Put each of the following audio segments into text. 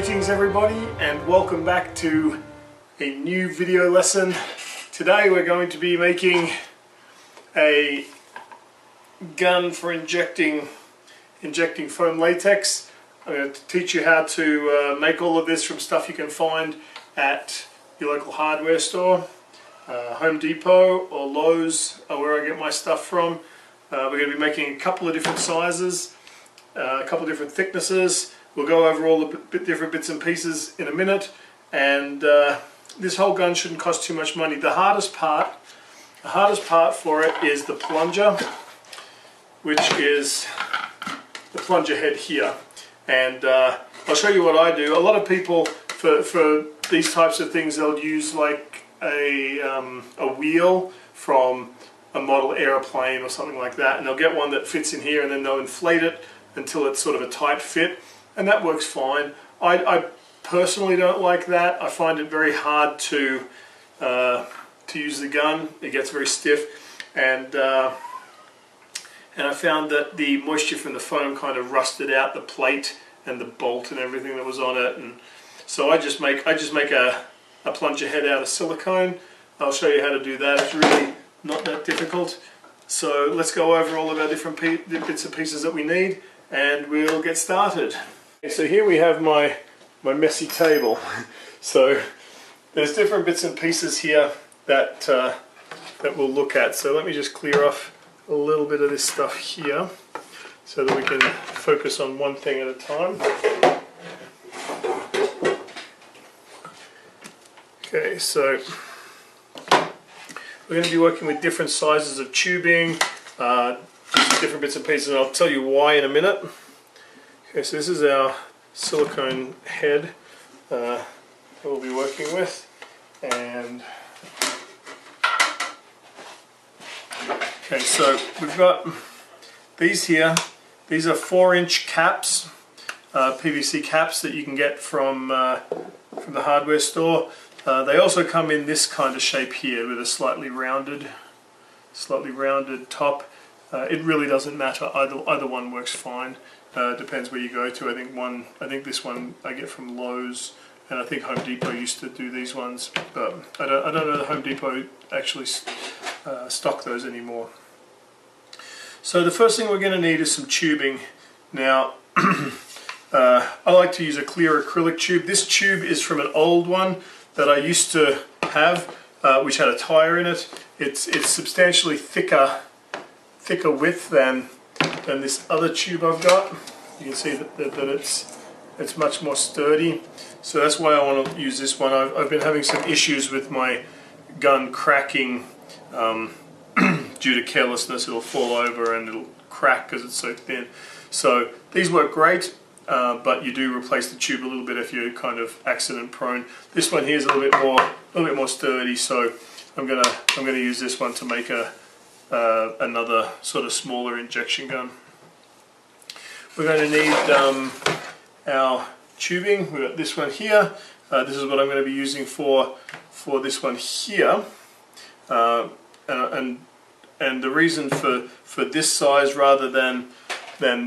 Greetings everybody, and welcome back to a new video lesson. Today we're going to be making a gun for injecting foam latex. I'm going to teach you how to make all of this from stuff you can find at your local hardware store. Home Depot or Lowe's are where I get my stuff from. We're going to be making a couple of different sizes, a couple of different thicknesses. We'll go over all the different bits and pieces in a minute, and this whole gun shouldn't cost too much money. The hardest part for it is the plunger, which is the plunger head here. And I'll show you what I do. A lot of people, for these types of things, they'll use like a wheel from a model airplane or something like that, and they'll get one that fits in here, and then they'll inflate it until it's sort of a tight fit. And that works fine. I personally don't like that. I find it very hard to use the gun. It gets very stiff, and I found that the moisture from the foam kind of rusted out the plate and the bolt and everything that was on it. And so I just make a plunger head out of silicone. I'll show you how to do that. It's really not that difficult. So let's go over all of our different bits and pieces that we need, and we'll get started. So here we have my messy table. So there's different bits and pieces here that we'll look at. So let me just clear off a little bit of this stuff here so that we can focus on one thing at a time. Okay, so we're going to be working with different sizes of tubing, different bits and pieces, and I'll tell you why in a minute. Okay, so this is our silicone head that we'll be working with, and okay, so we've got these here. These are 4-inch caps, PVC caps that you can get from the hardware store. They also come in this kind of shape here with a slightly rounded top. It really doesn't matter. Either one works fine. Depends where you go to. I think this one I get from Lowe's, and I think Home Depot used to do these ones, but I don't know that Home Depot actually stock those anymore. So the first thing we're going to need is some tubing. Now, I like to use a clear acrylic tube. This tube is from an old one that I used to have, which had a tire in it. It's substantially thicker width than this other tube I've got. You can see that it's much more sturdy. So that's why I want to use this one. I've been having some issues with my gun cracking due to carelessness. It'll fall over and it'll crack because it's so thin. So these work great, but you do replace the tube a little bit if you're kind of accident prone. This one here is a little bit more sturdy, so I'm gonna use this one to make another sort of smaller injection gun. We're going to need our tubing. We've got this one here. This is what I'm going to be using for this one here. And the reason for this size rather than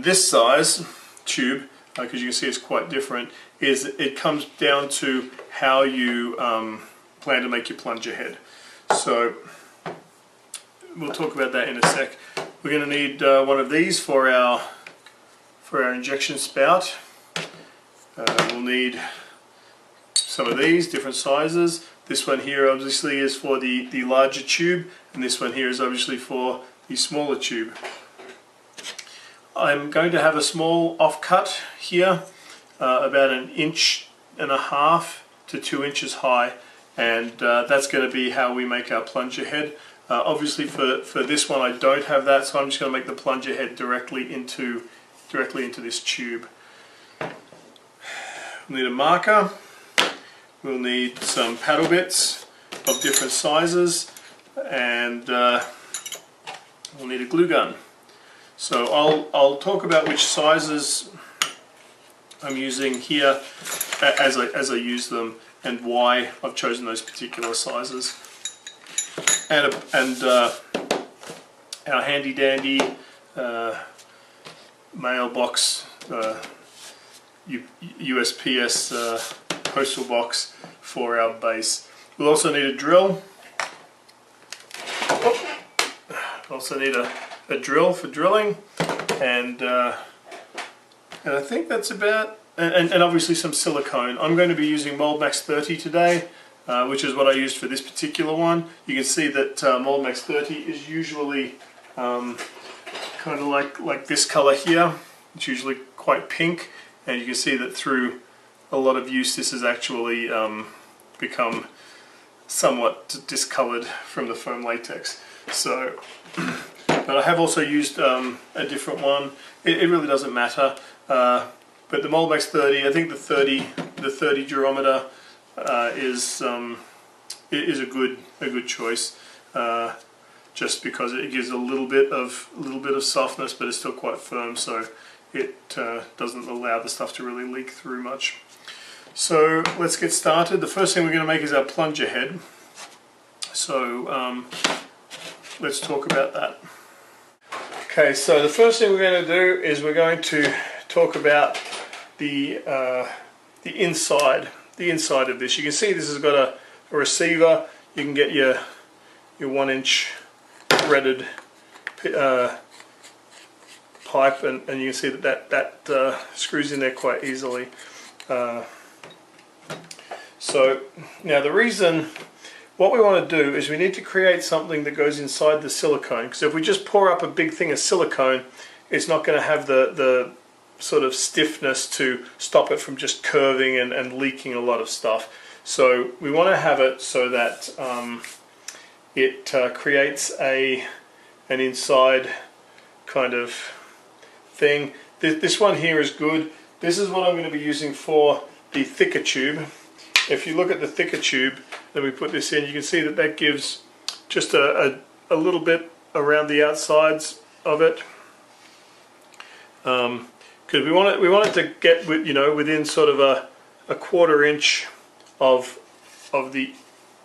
this size tube, because you can see it's quite different, is it comes down to how you plan to make your plunger head. So we'll talk about that in a sec. We're going to need one of these for our injection spout. We'll need some of these different sizes. This one here obviously is for the larger tube, and this one here is obviously for the smaller tube. I'm going to have a small offcut here, about 1.5 inches to 2 inches high, and that's going to be how we make our plunger head. Obviously for this one I don't have that, so I'm just going to make the plunger head directly into this tube. We'll need a marker, we'll need some paddle bits of different sizes, and we'll need a glue gun. So I'll talk about which sizes I'm using here as I use them, and why I've chosen those particular sizes. And our handy dandy mailbox USPS postal box for our base. We'll also need a drill. Also need a drill for drilling, and I think that's about, and obviously some silicone. I'm going to be using Moldmax 30 today, which is what I used for this particular one. You can see that Moldmax 30 is usually kind of like this color here. It's usually quite pink, and you can see that through a lot of use this has actually become somewhat discolored from the foam latex. So, but I have also used a different one. It really doesn't matter. But the Moldmax 30, I think the 30 durometer is a good choice. Just because it gives a little bit of softness, but it's still quite firm, so it doesn't allow the stuff to really leak through much. So let's get started. The first thing we're going to make is our plunger head. So let's talk about that. Okay, so the first thing we're going to do is we're going to talk about the inside of this. You can see this has got a receiver. You can get your 1-inch threaded pipe, and you can see that screws in there quite easily. So now the reason, what we want to do is we need to create something that goes inside the silicone, because if we just pour up a big thing of silicone, it's not going to have the sort of stiffness to stop it from just curving and leaking a lot of stuff. So we want to have it so that it creates an inside kind of thing. This one here is good. This is what I'm going to be using for the thicker tube. If you look at the thicker tube, then we put this in, you can see that gives just a little bit around the outsides of it. Because we want it to get within sort of a 1/4 inch of the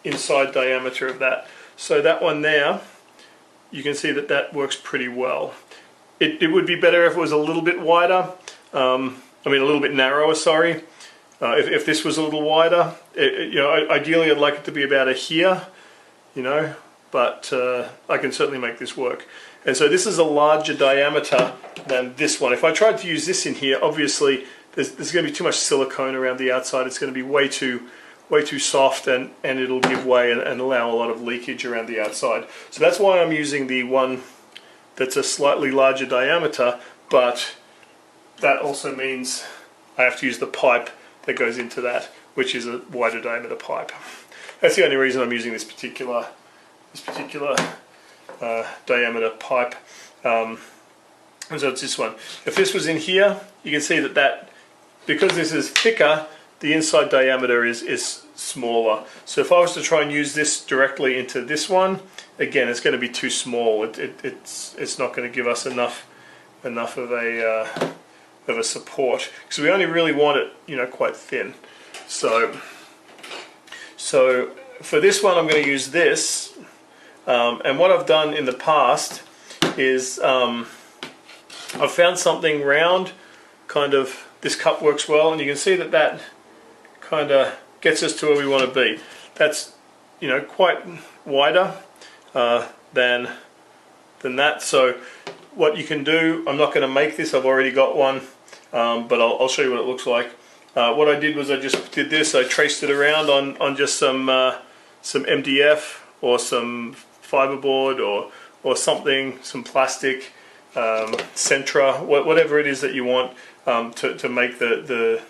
inside diameter of that. So that one there, you can see that works pretty well. It would be better if it was a little bit wider. I mean a little bit narrower, sorry. If this was a little wider, ideally I'd like it to be about here, but I can certainly make this work. And so this is a larger diameter than this one. If I tried to use this in here, obviously there's going to be too much silicone around the outside. It's going to be way too soft, and it'll give way and allow a lot of leakage around the outside. So that's why I'm using the one that's a slightly larger diameter, but that also means I have to use the pipe that goes into that, which is a wider diameter pipe. That's the only reason I'm using this particular diameter pipe. And so it's this one. If this was in here, you can see that because this is thicker, the inside diameter is smaller. So if I was to try and use this directly into this one, again, it's going to be too small. It's not going to give us enough of a support, because we only really want it, quite thin. So for this one, I'm going to use this. And what I've done in the past is I've found something round, this cup works well, and you can see that kind of gets us to where we want to be. That's quite wider than that. So what you can do, I'm not going to make this, I've already got one, but I'll show you what it looks like. What I did was I just did this, I traced it around on just some MDF or some fiberboard or something, some plastic, Centra, whatever it is that you want to make the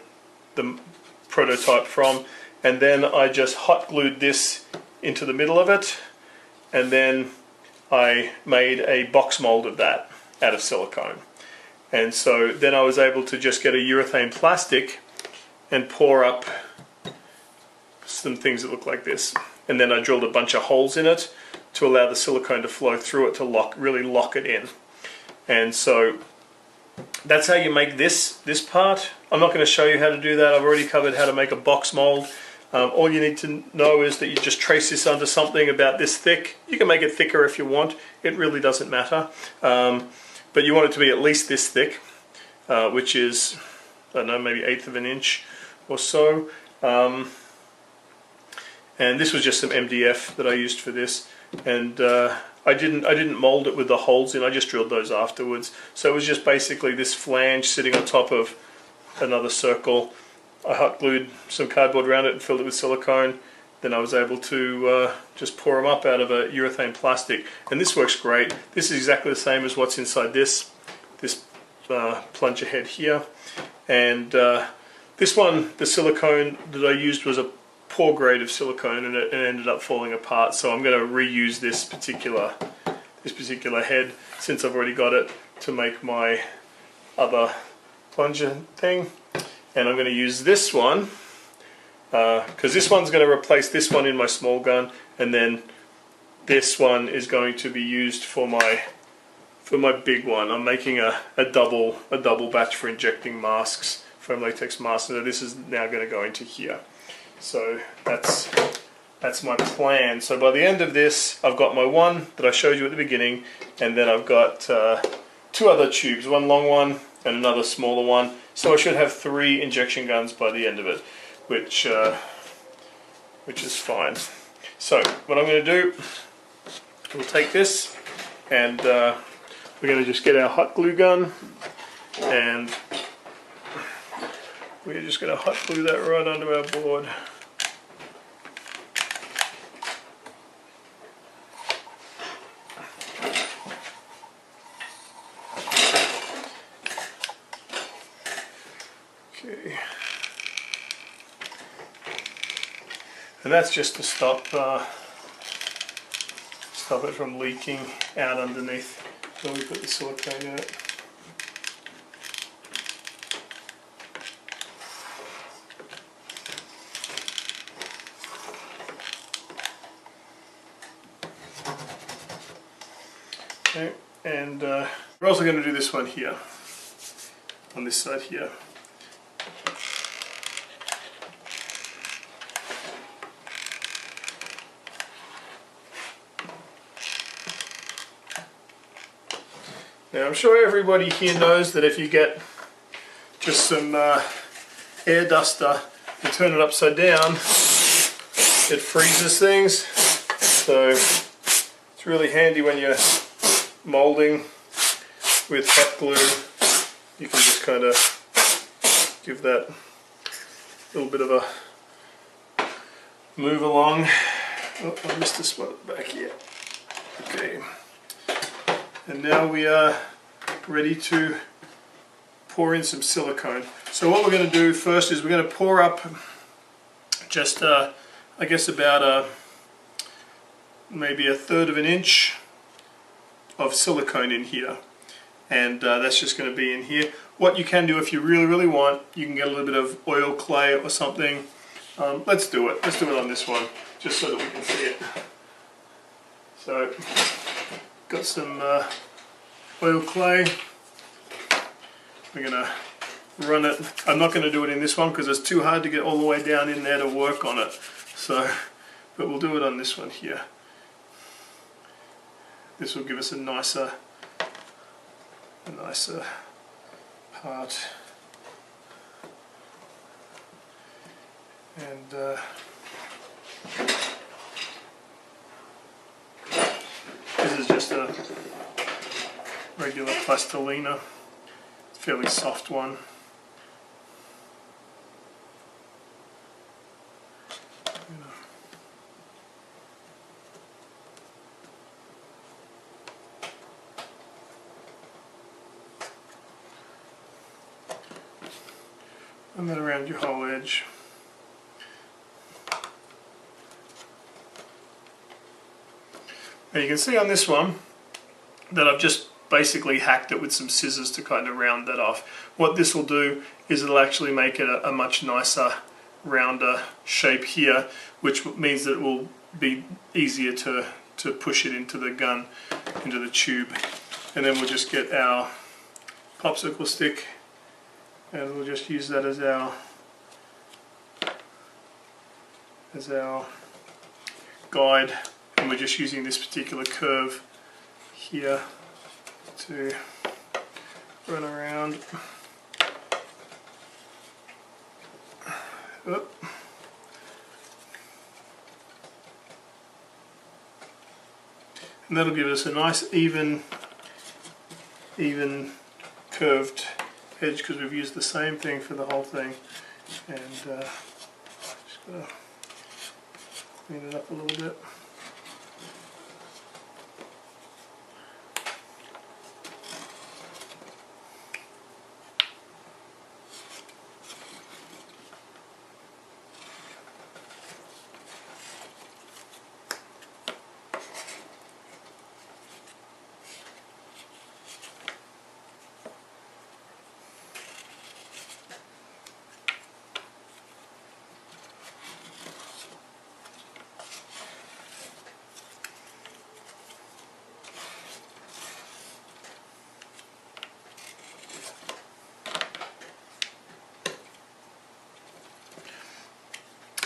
prototype from. And then I just hot glued this into the middle of it, and then I made a box mold of that out of silicone. And so then I was able to just get a urethane plastic and pour up some things that look like this. And then I drilled a bunch of holes in it to allow the silicone to flow through it to really lock it in. And so that's how you make this part. I'm not going to show you how to do that. I've already covered how to make a box mold. All you need to know is that you just trace this onto something about this thick. You can make it thicker if you want. It really doesn't matter. But you want it to be at least this thick, which is I don't know, maybe 1/8 of an inch or so. And this was just some MDF that I used for this, and I didn't mold it with the holes in. I just drilled those afterwards. So it was just basically this flange sitting on top of another circle. I hot glued some cardboard around it and filled it with silicone. Then I was able to just pour them up out of a urethane plastic, and this works great. This is exactly the same as what's inside this plunger head here. And this one, the silicone that I used was a poor grade of silicone, and it ended up falling apart. So I'm going to reuse this particular head, since I've already got it, to make my other plunger thing. And I'm going to use this one because this one's going to replace this one in my small gun, and then this one is going to be used for my big one. I'm making a double batch for injecting masks, foam latex masks. So this is now going to go into here. So that's my plan. So by the end of this, I've got my one that I showed you at the beginning, and then I've got 2 other tubes, one long one and another smaller one. So I should have 3 injection guns by the end of it, which is fine. So what I'm going to do, we'll take this, and we're going to just get our hot glue gun, and we're just going to hot glue that right onto our board. Okay. And that's just to stop it from leaking out underneath when we put the silicone in it. Okay, and we're also going to do this one here, on this side here. Now I'm sure everybody here knows that if you get just some air duster and turn it upside down, it freezes things. So it's really handy when you're molding with hot glue. You can just kind of give that little bit of a move along. Oh, I missed a spot at the back here. Okay. And now we are ready to pour in some silicone. So what we're going to do first is we're going to pour up just I guess about maybe 1/3 of an inch of silicone in here, and that's just going to be in here. What you can do if you really want, you can get a little bit of oil clay or something. Let's do it on this one just so that we can see it. So got some oil clay. We're going to run it. I'm not going to do it in this one because it's too hard to get all the way down in there to work on it. So, but we'll do it on this one here. This will give us a nicer part. And this is just a regular plastilina, fairly soft one. And then around your whole edge. Now you can see on this one that I've just basically hacked it with some scissors to kind of round that off. What this will do is it'll actually make it a much nicer, rounder shape here, which means that it will be easier to push it into the gun, into the tube. And then we'll just get our popsicle stick, and we'll just use that as our guide, and we're just using this particular curve here to run around. Oop. And that'll give us a nice even curved edge, because we've used the same thing for the whole thing. And just gotta clean it up a little bit.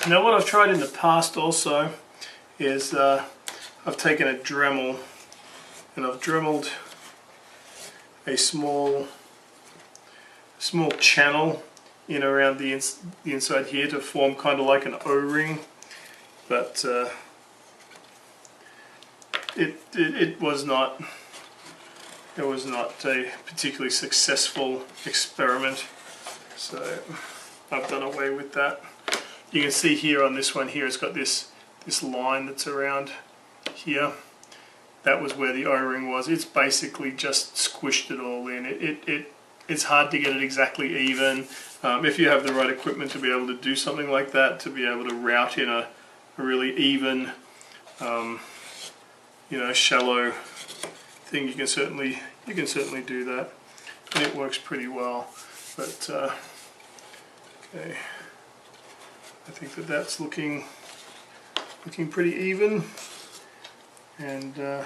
Now what I've tried in the past also is I've taken a Dremel and I've dremeled a small channel in around the inside here to form kind of like an O-ring, but it was not a particularly successful experiment, so I've done away with that. You can see here on this one here, it's got this line that's around here. That was where the O-ring was. It's basically just squished it all in. It's hard to get it exactly even. If you have the right equipment to be able to do something like that, to be able to route in a really even, shallow thing, you can certainly do that, and it works pretty well. But okay. I think that's looking pretty even, and so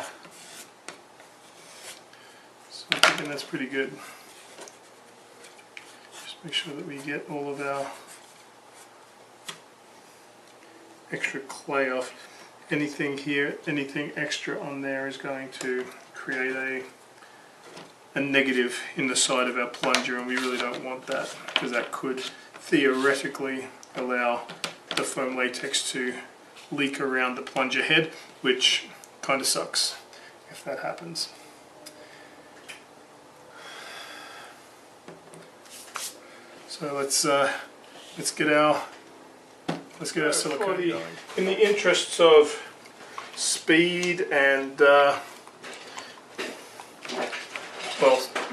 I'm thinking that's pretty good. Just make sure that we get all of our extra clay off. Anything here, anything extra on there is going to create a negative in the side of our plunger, and we really don't want that, because that could theoretically allow the foam latex to leak around the plunger head, which kind of sucks if that happens. So let's get our silicone going. In the interests of speed and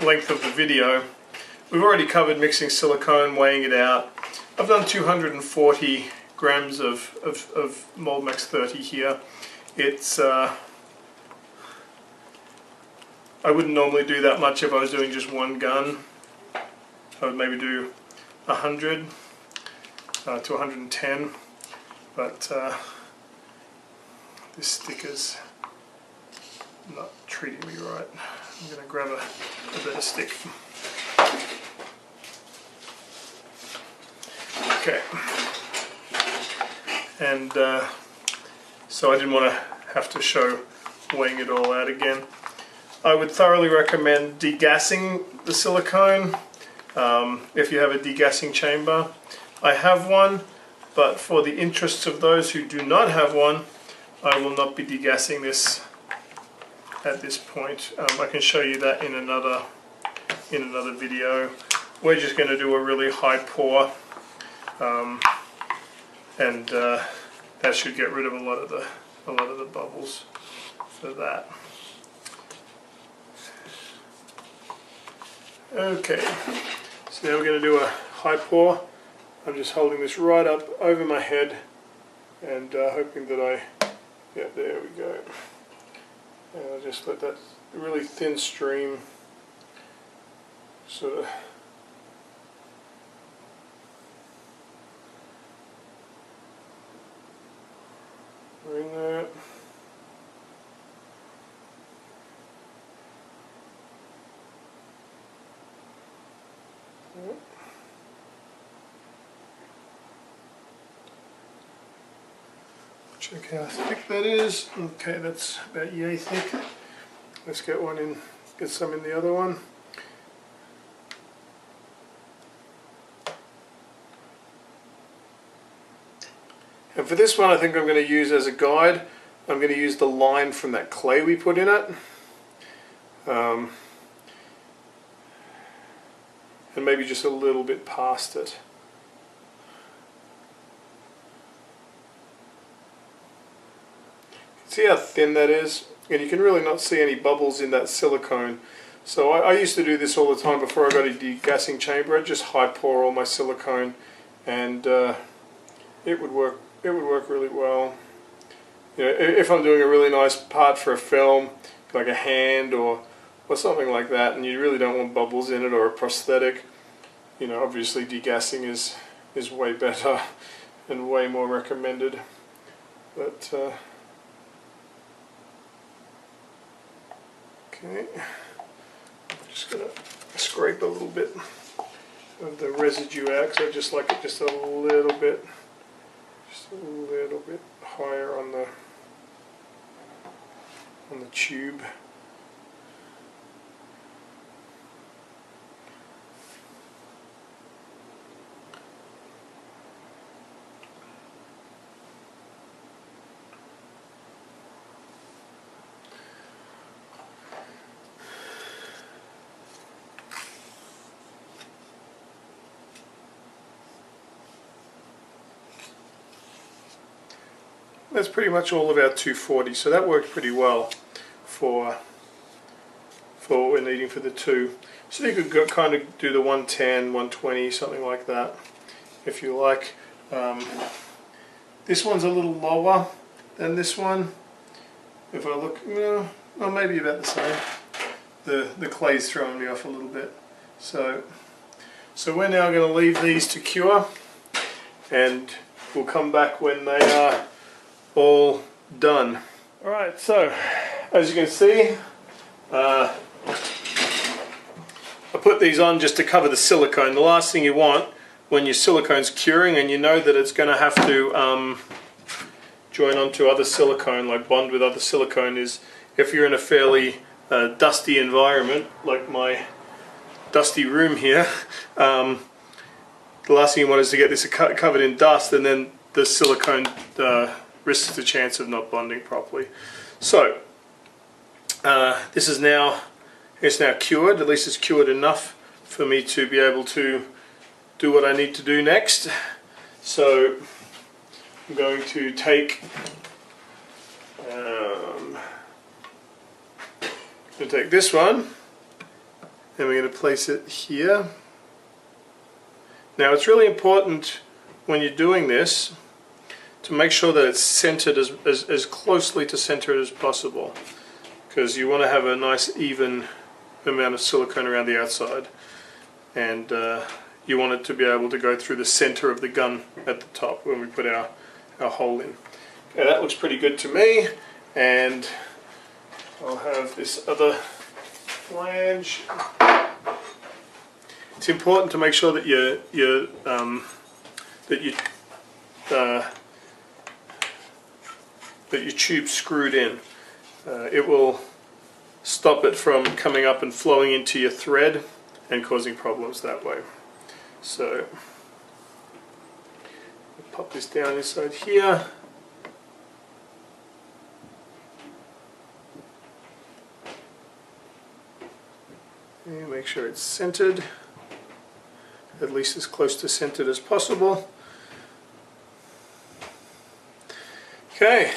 length of the video, we've already covered mixing silicone, weighing it out. I've done 240 grams of Moldmax 30 here. It's I wouldn't normally do that much if I was doing just one gun. I would maybe do 100 to 110, but this sticker's not treating me right. I'm going to grab a better stick. Okay, and so I didn't want to have to show weighing it all out again. I would thoroughly recommend degassing the silicone if you have a degassing chamber. I have one, but for the interests of those who do not have one, I will not be degassing this at this point. I can show you that in another video. We're just going to do a really high pour. And that should get rid of a lot of the bubbles for that. Okay, so now we're going to do a high pour. I'm just holding this right up over my head and hoping that yeah, there we go. And I'll just let that really thin stream sort of in there. Yep. Check how thick that is. Okay, that's about yay thick. Let's get one in, get some in the other one. for this one I think I'm going to use as a guide, I'm going to use the line from that clay we put in it. And maybe just a little bit past it. See how thin that is? And you can really not see any bubbles in that silicone. So I used to do this all the time before I got a degassing chamber. I'd just high pour all my silicone, and it would work. It would work really well. You know, if I'm doing a really nice part for a film, like a hand or something like that, and you really don't want bubbles in it, or a prosthetic, you know, obviously degassing is way better and way more recommended. But okay, just gonna scrape a little bit of the residue out, because I just like it just a little bit higher on the tube. That's pretty much all of our 240, so that worked pretty well for what we're needing for the two. So you could kind of do the 110, 120, something like that, if you like. This one's a little lower than this one. If I look, well, maybe about the same. The clay's throwing me off a little bit. So we're now going to leave these to cure, and we'll come back when they are all done. Alright, so as you can see, I put these on just to cover the silicone. The last thing you want when your silicone's curing and you know that it's going to have to join onto other silicone, like bond with other silicone, is if you're in a fairly dusty environment, like my dusty room here, the last thing you want is to get this covered in dust, and then the silicone risks the chance of not bonding properly. So this is now cured. At least it's cured enough for me to be able to do what I need to do next. So I'm going to take this one, and we're going to place it here. Now it's really important when you're doing this to make sure that it's centered as closely to center as possible, because you want to have a nice even amount of silicone around the outside, and you want it to be able to go through the center of the gun at the top when we put our hole in. Okay, that looks pretty good to me, and I'll have this other flange. It's important to make sure that your tube's screwed in. It will stop it from coming up and flowing into your thread and causing problems that way. So pop this down inside here. And make sure it's centered, at least as close to centered as possible. Okay,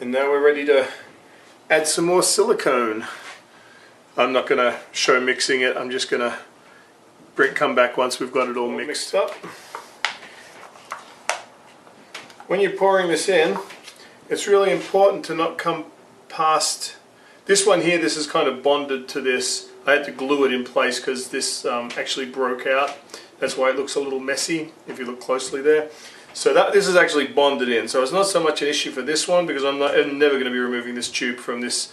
and now we're ready to add some more silicone. I'm not going to show mixing it, I'm just going to come back once we've got it all mixed up. When you're pouring this in, it's really important to not come past this one here. This is kind of bonded to this. I had to glue it in place because this actually broke out. That's why it looks a little messy if you look closely there. So this is actually bonded in. So it's not so much an issue for this one, because I'm never going to be removing this tube from this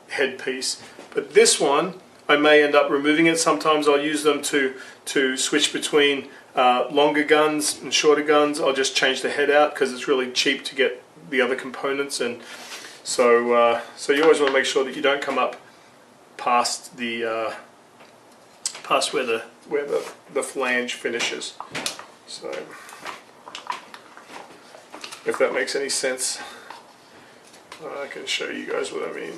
headpiece. But this one, I may end up removing it. Sometimes I'll use them to switch between longer guns and shorter guns. I'll just change the head out because it's really cheap to get the other components, and so you always want to make sure that you don't come up past where the flange finishes. So if that makes any sense. I can show you guys what I mean.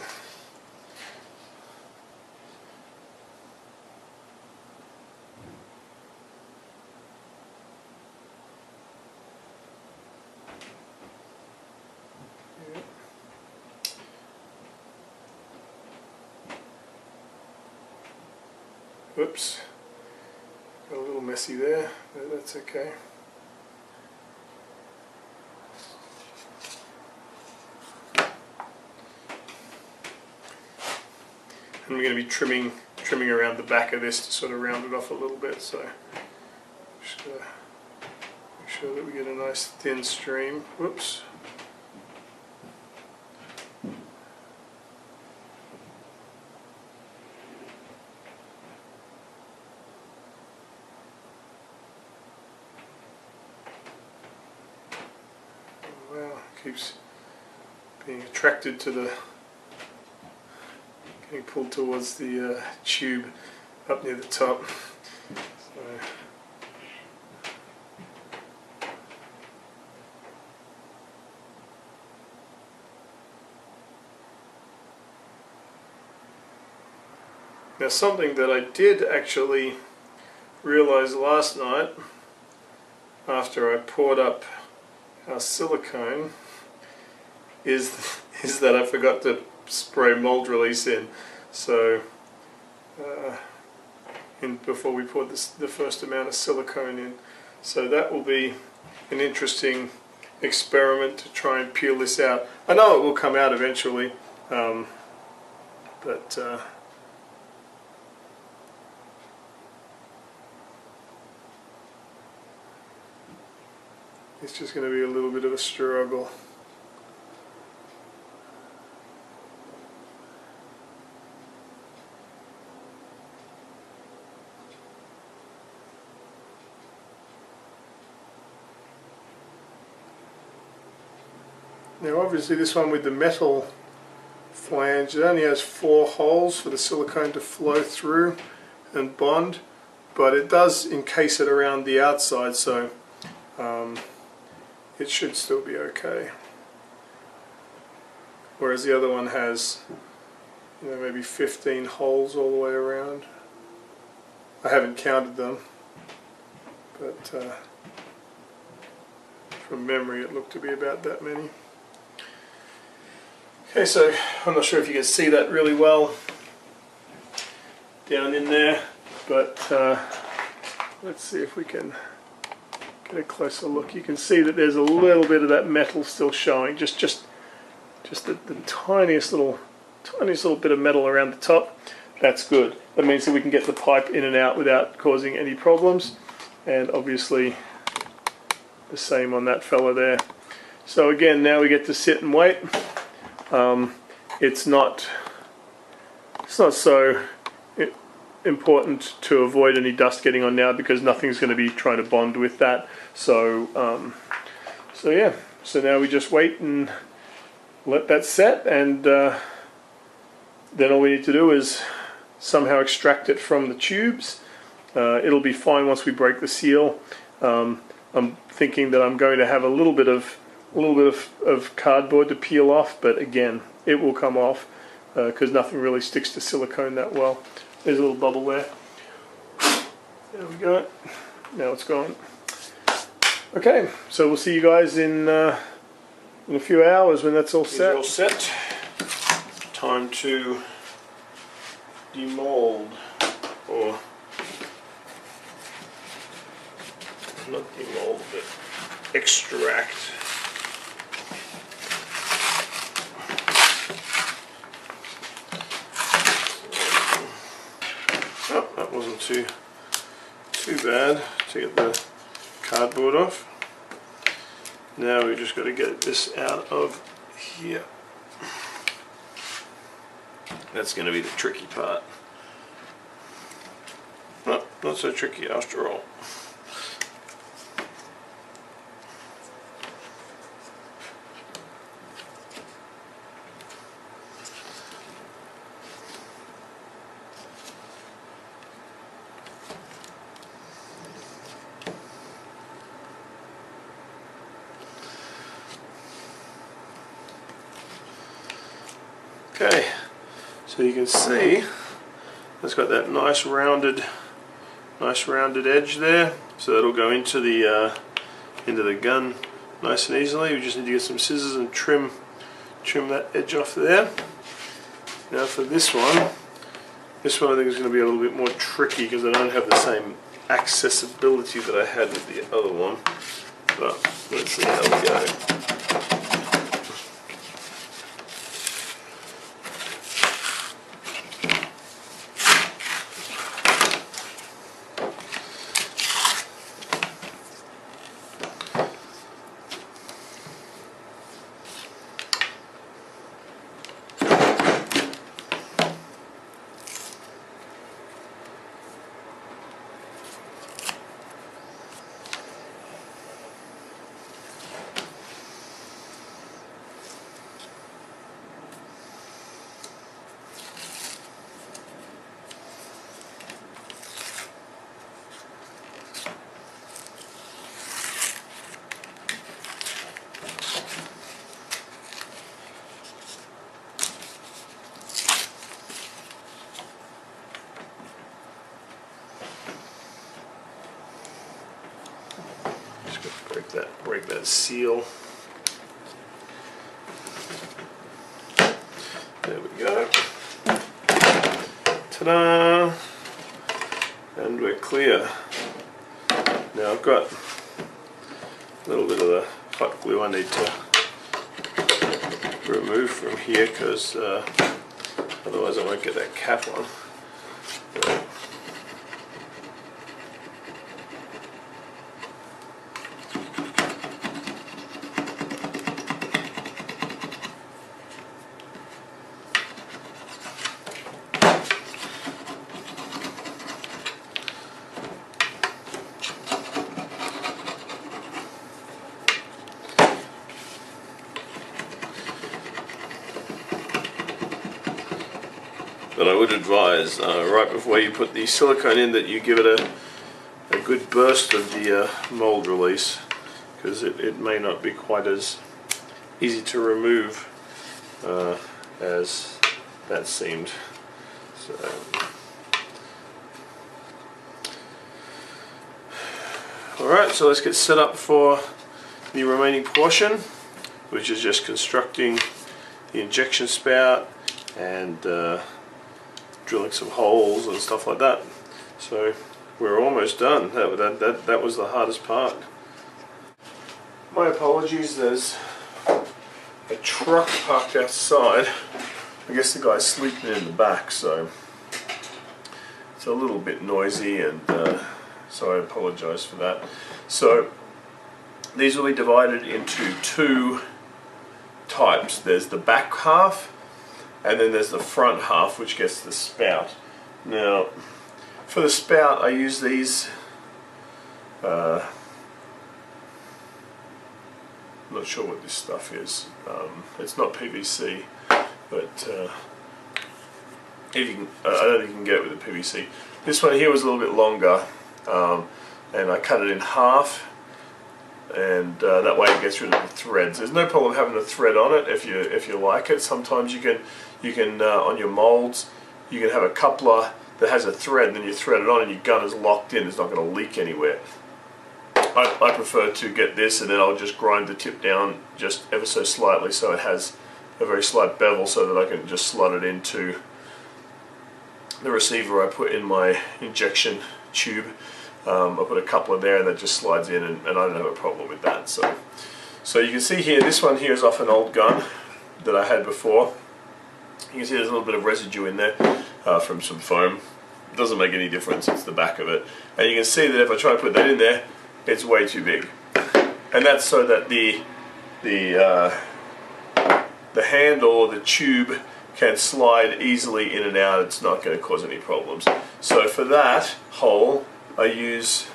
Whoops, got a little messy there, but that's okay. And we're going to be trimming around the back of this to sort of round it off a little bit, so just gotta make sure that we get a nice thin stream. Whoops. Keeps being attracted to the, getting pulled towards the tube up near the top. So. Now, something that I did actually realize last night after I poured up our silicone is that I forgot to spray mold release in. So before we poured the first amount of silicone in. So that will be an interesting experiment to try and peel this out. I know it will come out eventually, but it's just going to be a little bit of a struggle. Now obviously this one with the metal flange, it only has 4 holes for the silicone to flow through and bond, but it does encase it around the outside, so it should still be okay. Whereas the other one has, you know, maybe 15 holes all the way around. I haven't counted them, but from memory it looked to be about that many. Okay, so I'm not sure if you can see that really well down in there, but let's see if we can get a closer look. You can see that there's a little bit of that metal still showing, just the tiniest little bit of metal around the top. That's good. That means that we can get the pipe in and out without causing any problems, and obviously the same on that fella there. So again, now we get to sit and wait. It's not so important to avoid any dust getting on now, because nothing's going to be trying to bond with that. So yeah, so now we just wait and let that set, and then all we need to do is somehow extract it from the tubes. It'll be fine once we break the seal. I'm thinking that I'm going to have a little bit of cardboard to peel off, but again, it will come off because nothing really sticks to silicone that well. There's a little bubble there. There we go. Now it's gone. Okay, so we'll see you guys in a few hours when that's all set. All set. Time to demold, or not demold, but extract. Oh, that wasn't too bad to get the cardboard off. Now we just got to get this out of here. That's going to be the tricky part. No, not so tricky after all. Okay, so you can see it's got that nice rounded edge there, so that'll go into the gun nice and easily. We just need to get some scissors and trim that edge off there. Now for this one I think is going to be a little bit more tricky because I don't have the same accessibility that I had with the other one, but let's see how we go. Break that seal. There we go. Ta-da! And we're clear. Now I've got a little bit of the hot glue I need to remove from here because otherwise I won't get that cap on. But I would advise right before you put the silicone in that you give it a good burst of the mold release, because it may not be quite as easy to remove as that seemed. So alright, so let's get set up for the remaining portion, which is just constructing the injection spout and drilling some holes and stuff like that. So we're almost done. That was the hardest part. My apologies, there's a truck parked outside. I guess the guy's sleeping in the back, so it's a little bit noisy, and so I apologize for that. So these will be divided into two types. There's the back half, and then there's the front half, which gets the spout. Now, for the spout, I use these. I'm not sure what this stuff is. It's not PVC, but if you can, I don't think you can get it with the PVC. This one here was a little bit longer, and I cut it in half, and that way it gets rid of the threads. There's no problem having a thread on it if you like it. Sometimes you can on your molds you can have a coupler that has a thread, and then you thread it on and your gun is locked in. It's not going to leak anywhere. I prefer to get this, and then I'll just grind the tip down just ever so slightly so it has a very slight bevel, so that I can just slot it into the receiver I put in my injection tube. I put a coupler there and that just slides in, and I don't have a problem with that. So you can see here, this one here is off an old gun that I had before. You can see there's a little bit of residue in there from some foam. It doesn't make any difference, it's the back of it. And you can see that if I try to put that in there, it's way too big. And that's so that the handle or the tube can slide easily in and out. It's not going to cause any problems. So for that hole, I use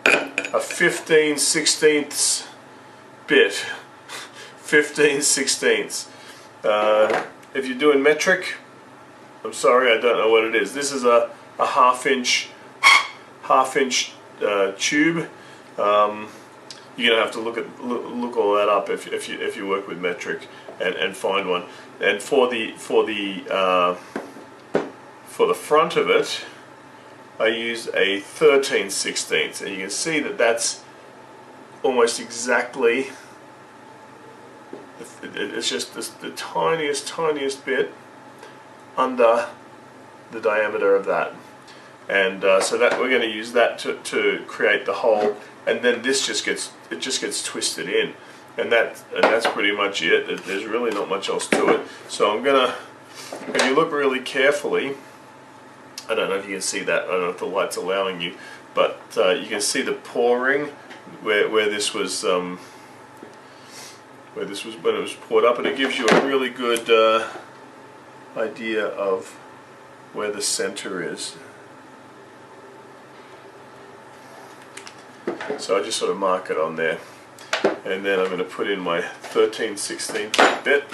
a 15/16 bit. 15/16. If you're doing metric, I'm sorry, I don't know what it is. This is a half-inch tube. You're gonna have to look all that up if you work with metric and find one. And for the front of it, I used a 13/16, and you can see that that's almost exactly. It's just the tiniest bit under the diameter of that, and so that we're going to use that to create the hole, and then this just gets twisted in, and that's pretty much it. There's really not much else to it. So I'm gonna, if you look really carefully, I don't know if you can see that. I don't know if the light's allowing you, but you can see the pouring where this was when it was poured up, and it gives you a really good idea of where the center is. So I just sort of mark it on there, and then I'm going to put in my 13/16 bit.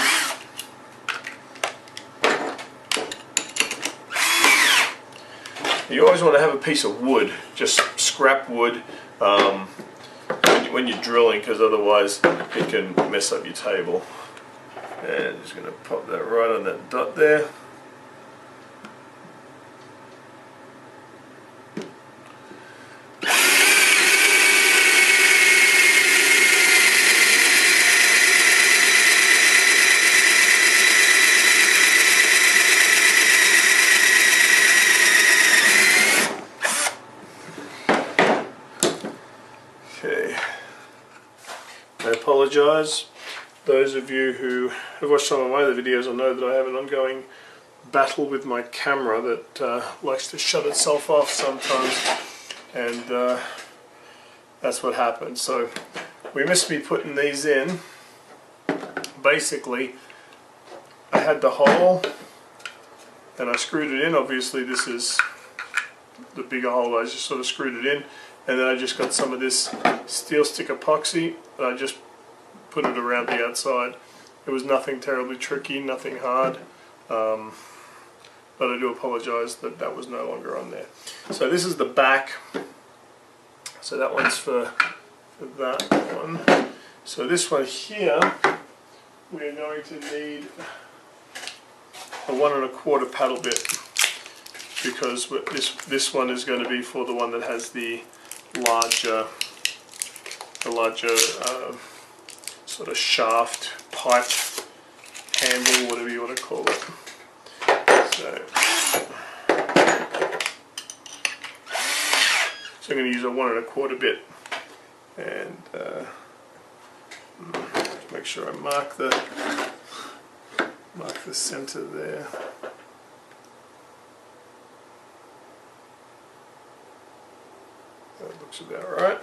You always want to have a piece of wood, just scrap wood, when you're drilling, because otherwise it can mess up your table. And just going to pop that right on that dot there. Okay. I apologise. Those of you who have watched some of my other videos will know that I have an ongoing battle with my camera that likes to shut itself off sometimes, and that's what happened. So we missed me putting these in. Basically, I had the hole and I screwed it in. Obviously this is the bigger hole. I just sort of screwed it in, and then I just got some of this steel stick epoxy and I just put it around the outside. It was nothing terribly tricky, nothing hard, but I do apologise that that was no longer on there. So this is the back. So that one's for that one. So this one here, we're going to need a 1 1/4 paddle bit, because this one is going to be for the one that has the larger sort of shaft, pipe, handle, whatever you want to call it. So I'm going to use a 1 1/4 bit, and make sure I mark the center there. That looks about right.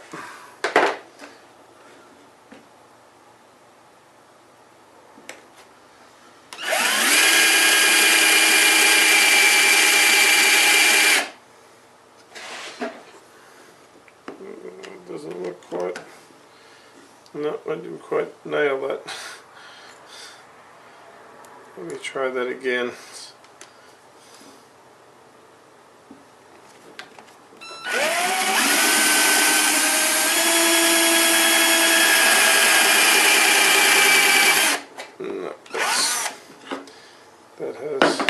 Doesn't look quite. No, I didn't quite nail that. Let me try that again. No, that has.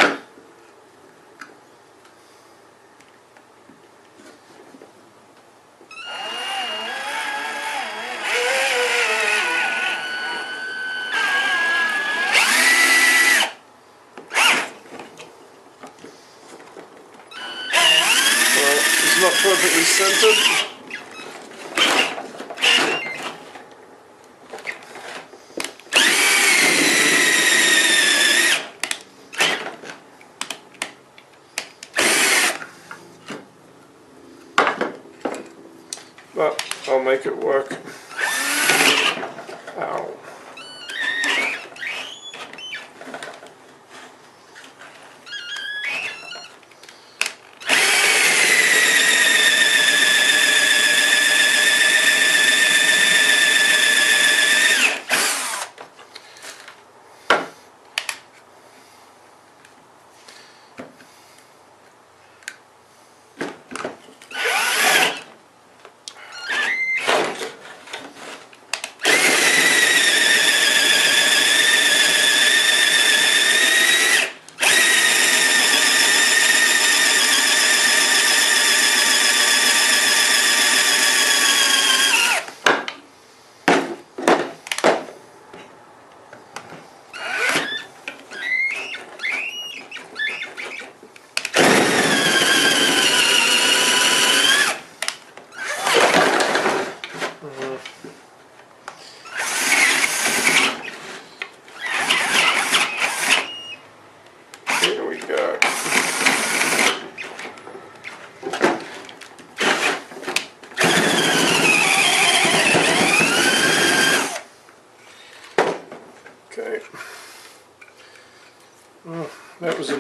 Not perfectly centered. But I'll make it work. Ow.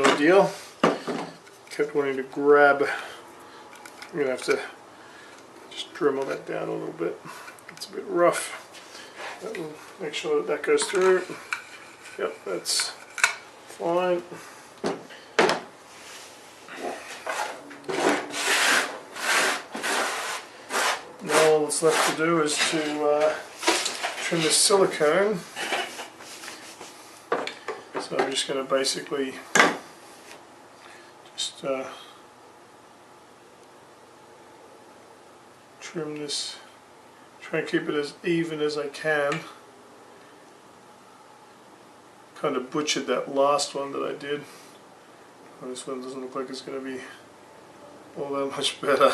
an ordeal. Kept wanting to grab. I'm going to have to just Dremel that down a little bit. It's a bit rough. That will make sure that that goes through. Yep, that's fine. Now all that's left to do is to trim this silicone. So I'm just going to basically just trim this, try and keep it as even as I can. Kind of butchered that last one that I did. Oh, this one doesn't look like it's going to be all that much better.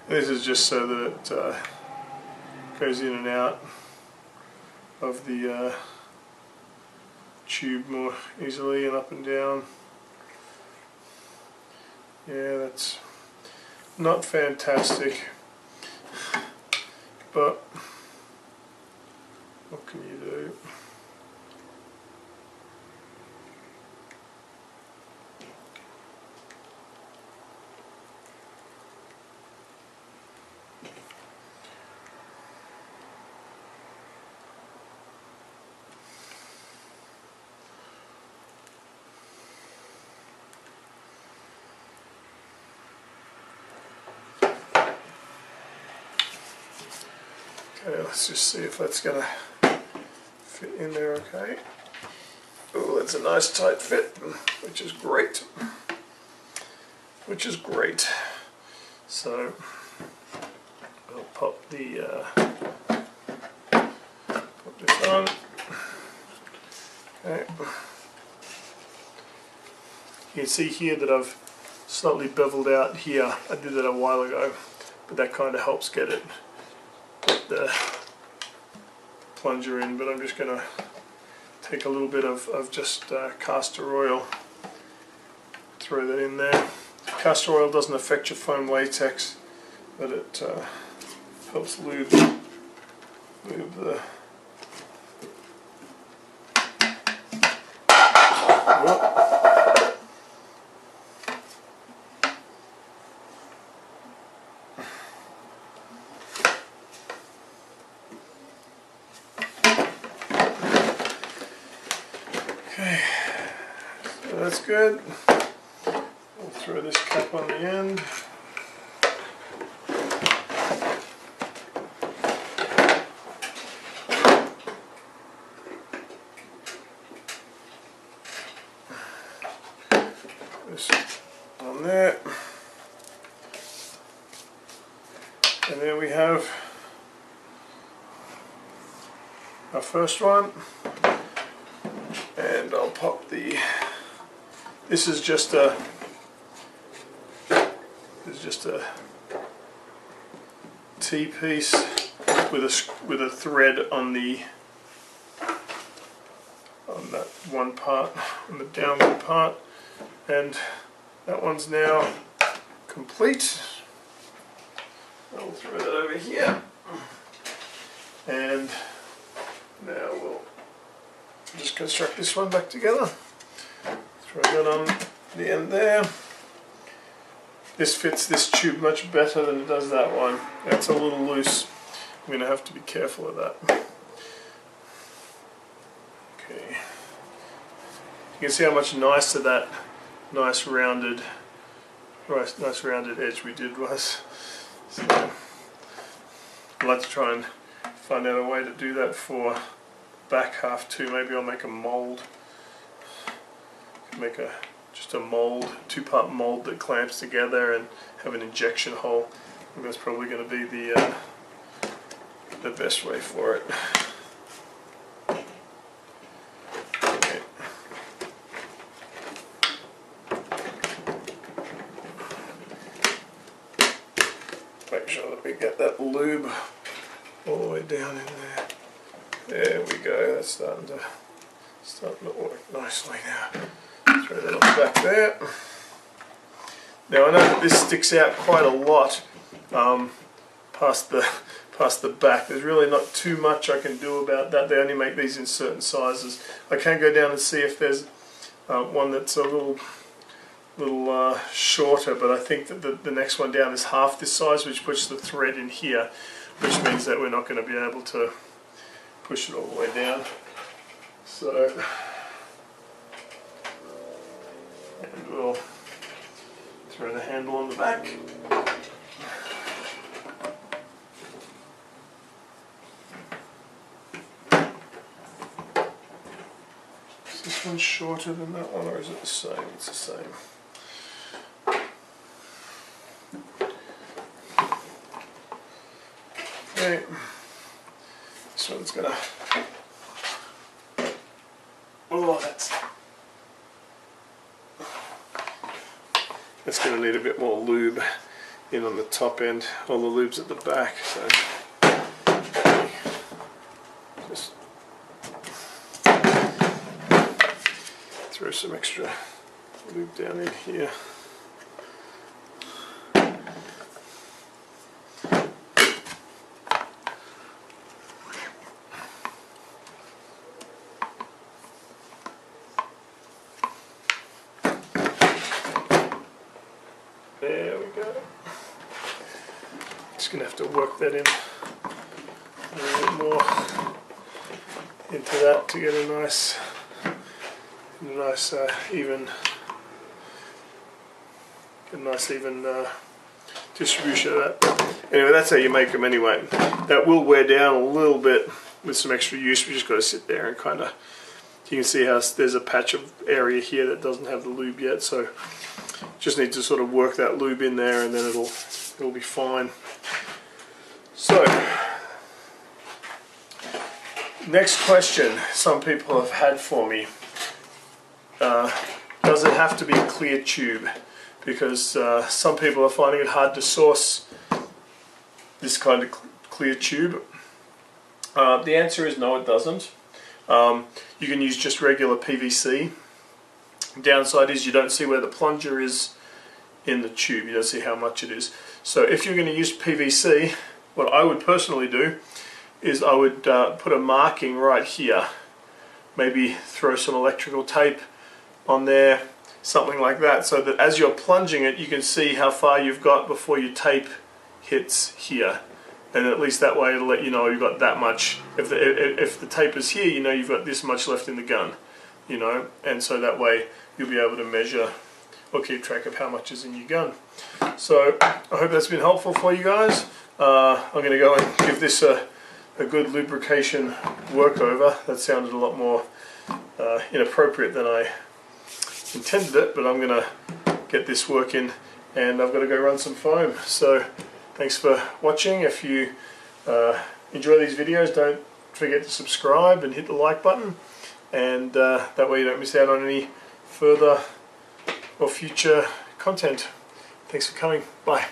This is just so that it goes in and out of the tube more easily and up and down. Yeah, that's not fantastic, but what can you do? Okay, let's just see if that's going to fit in there okay. Oh, that's a nice tight fit, which is great. Which is great. So, I'll pop the pop this on. Okay. You can see here that I've slightly beveled out here. I did that a while ago, but that kind of helps get the plunger in. But I'm just going to take a little bit of just castor oil, throw that in there. Castor oil doesn't affect your foam latex, but it helps lube the Okay, so that's good. We'll throw this cap on the end. This on there. And there we have our first one. And I'll pop this is just a T-piece with a thread on that one part, on the downward part, and that one's now complete. I'll throw that over here, and now we'll just construct this one back together. Throw that on the end there. This fits this tube much better than it does that one. That's a little loose. I'm going to have to be careful of that. Okay. You can see how much nicer that nice rounded edge we did was. So I'd like to try and find out a way to do that for back half too. Maybe I'll make a mold. Make just a mold, two-part mold that clamps together and have an injection hole. I think that's probably going to be the best way for it. Okay. Make sure that we get that lube all the way down in there. There we go. That's starting to work nicely now. Throw that on the back there. Now I know that this sticks out quite a lot past the back. There's really not too much I can do about that. They only make these in certain sizes. I can go down and see if there's one that's a little shorter, but I think that the next one down is half this size, which puts the thread in here, which means that we're not going to be able to push it all the way down. So, and we'll throw the handle on the back. Is this one shorter than that one, or is it the same? It's the same. Okay, this one's gonna, that's gonna need a bit more lube in on the top end. All the lube's at the back, so just throw some extra lube down in here. There we go. Just going to have to work that in a little bit more into that to get a nice even distribution of that. Anyway, that's how you make them anyway. That will wear down a little bit with some extra use. We just got to sit there and kind of, you can see how there's a patch of area here that doesn't have the lube yet, so just need to sort of work that lube in there, and then it'll be fine. So, next question some people have had for me: does it have to be a clear tube? Because some people are finding it hard to source this kind of clear tube. The answer is no, it doesn't. You can use just regular PVC. Downside is you don't see where the plunger is in the tube. You don't see how much it is. So if you're going to use PVC, what I would personally do is I would put a marking right here. Maybe throw some electrical tape on there, something like that, so that as you're plunging it, you can see how far you've got before your tape hits here. And at least that way it'll let you know you've got that much. If the tape is here, you know you've got this much left in the gun. You know, and so that way you'll be able to measure or keep track of how much is in your gun. So I hope that's been helpful for you guys. I'm going to go and give this a good lubrication workover. That sounded a lot more inappropriate than I intended it, but I'm going to get this working, and I've got to go run some foam. So thanks for watching. If you enjoy these videos, don't forget to subscribe and hit the like button, and that way you don't miss out on any further or future content. Thanks for coming. Bye.